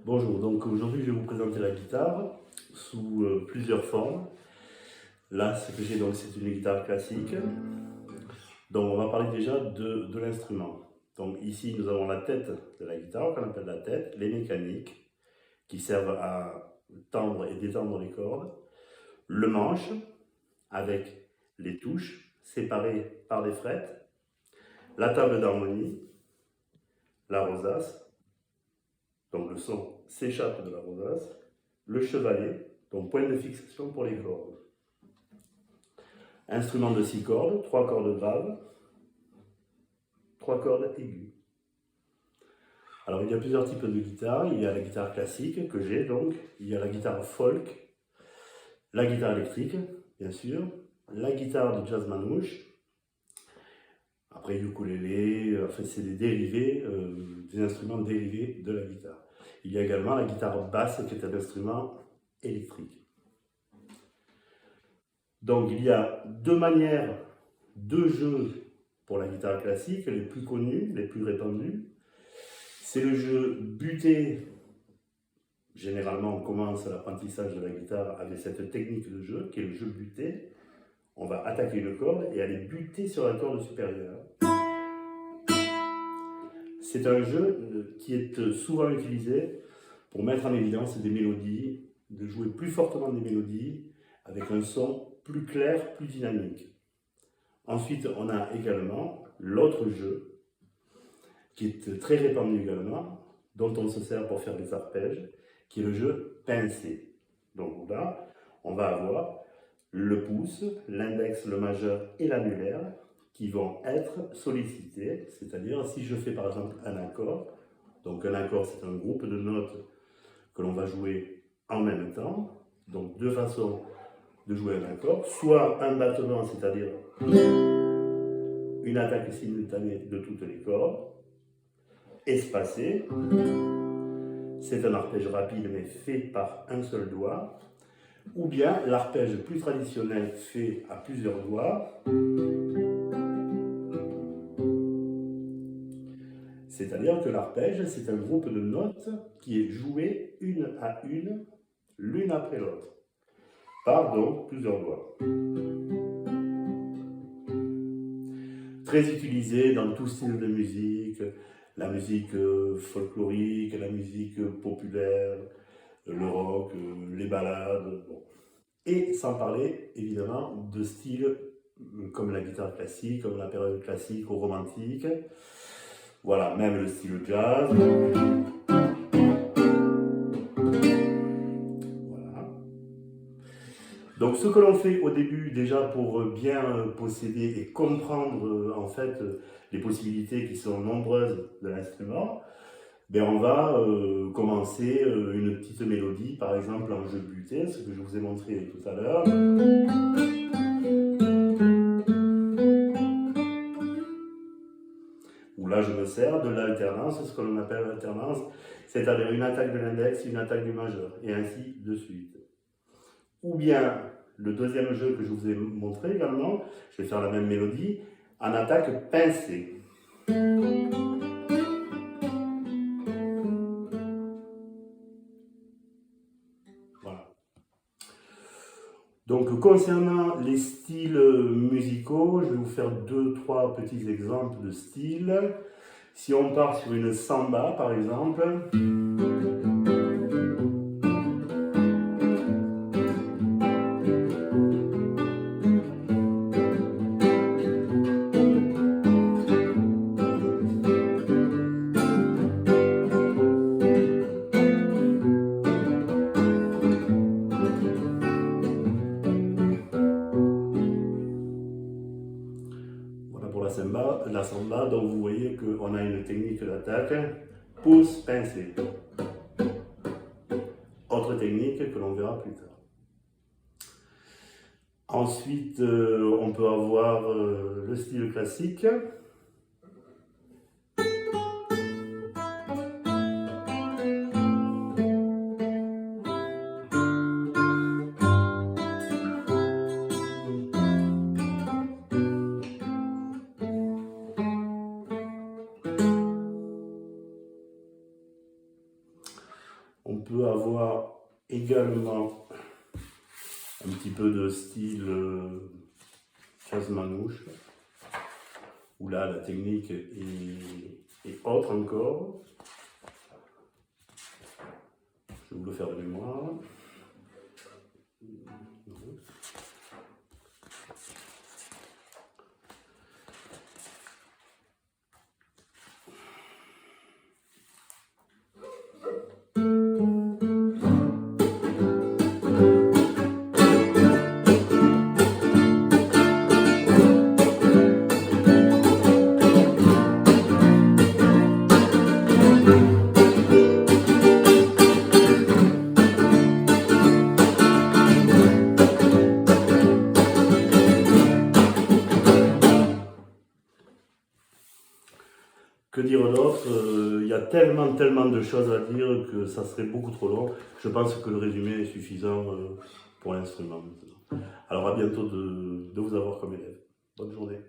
Bonjour, donc aujourd'hui je vais vous présenter la guitare sous plusieurs formes. Là, ce que j'ai donc c'est une guitare classique. Donc on va parler déjà de l'instrument. Donc ici nous avons la tête de la guitare, qu'on appelle la tête, les mécaniques qui servent à tendre et détendre les cordes, le manche avec les touches séparées par des frettes, la table d'harmonie, la rosace, donc le son s'échappe de la rosace, le chevalet, donc point de fixation pour les cordes. Instrument de 6 cordes, 3 cordes graves, 3 cordes aiguës. Alors il y a plusieurs types de guitares, il y a la guitare classique que j'ai donc, il y a la guitare folk, la guitare électrique bien sûr, la guitare de jazz manouche, après ukulélé, enfin c'est des dérivés, des instruments dérivés de la guitare. Il y a également la guitare basse qui est un instrument électrique. Donc il y a deux manières de jeu pour la guitare classique, les plus connues, les plus répandues. C'est le jeu buté. Généralement on commence l'apprentissage de la guitare avec cette technique de jeu qui est le jeu buté. On va attaquer une corde et aller buter sur la corde supérieure. C'est un jeu qui est souvent utilisé pour mettre en évidence des mélodies, de jouer plus fortement des mélodies avec un son plus clair, plus dynamique. Ensuite, on a également l'autre jeu qui est très répandu également, dont on se sert pour faire des arpèges, qui est le jeu pincé. Donc là, on va avoir le pouce, l'index, le majeur et l'annulaire qui vont être sollicités, c'est-à-dire si je fais par exemple un accord, donc un accord c'est un groupe de notes que l'on va jouer en même temps, donc deux façons de jouer un accord, soit un battement, c'est-à-dire une attaque simultanée de toutes les cordes, espacée, c'est un arpège rapide mais fait par un seul doigt, ou bien l'arpège plus traditionnel fait à plusieurs doigts, c'est-à-dire que l'arpège, c'est un groupe de notes qui est joué une à une, l'une après l'autre, par donc plusieurs doigts. Très utilisé dans tout style de musique, la musique folklorique, la musique populaire, le rock, les ballades, bon. Et sans parler évidemment de styles comme la guitare classique, comme la période classique ou romantique. Voilà, même le style jazz. Voilà. Donc ce que l'on fait au début déjà pour bien posséder et comprendre en fait les possibilités qui sont nombreuses de l'instrument, ben on va commencer une petite mélodie, par exemple en jeu buté, ce que je vous ai montré tout à l'heure. Où là je me sers de l'alternance, ce que l'on appelle l'alternance, c'est-à-dire une attaque de l'index, une attaque du majeur, et ainsi de suite. Ou bien le deuxième jeu que je vous ai montré également, je vais faire la même mélodie, en attaque pincée. Voilà. Donc concernant les styles musicaux, je vais vous faire deux, trois petits exemples de styles. Si on part sur une samba par exemple, la samba, donc vous voyez qu'on a une technique d'attaque, pouce, pincé. Autre technique que l'on verra plus tard. Ensuite, on peut avoir le style classique. On peut avoir également un petit peu de style jazz manouche, où là la technique est autre encore. Je vais vous le faire de mémoire. Que dire d'autre? Il y a tellement de choses à dire que ça serait beaucoup trop long. Je pense que le résumé est suffisant pour l'instrument. Alors à bientôt de vous avoir comme élève. Bonne journée.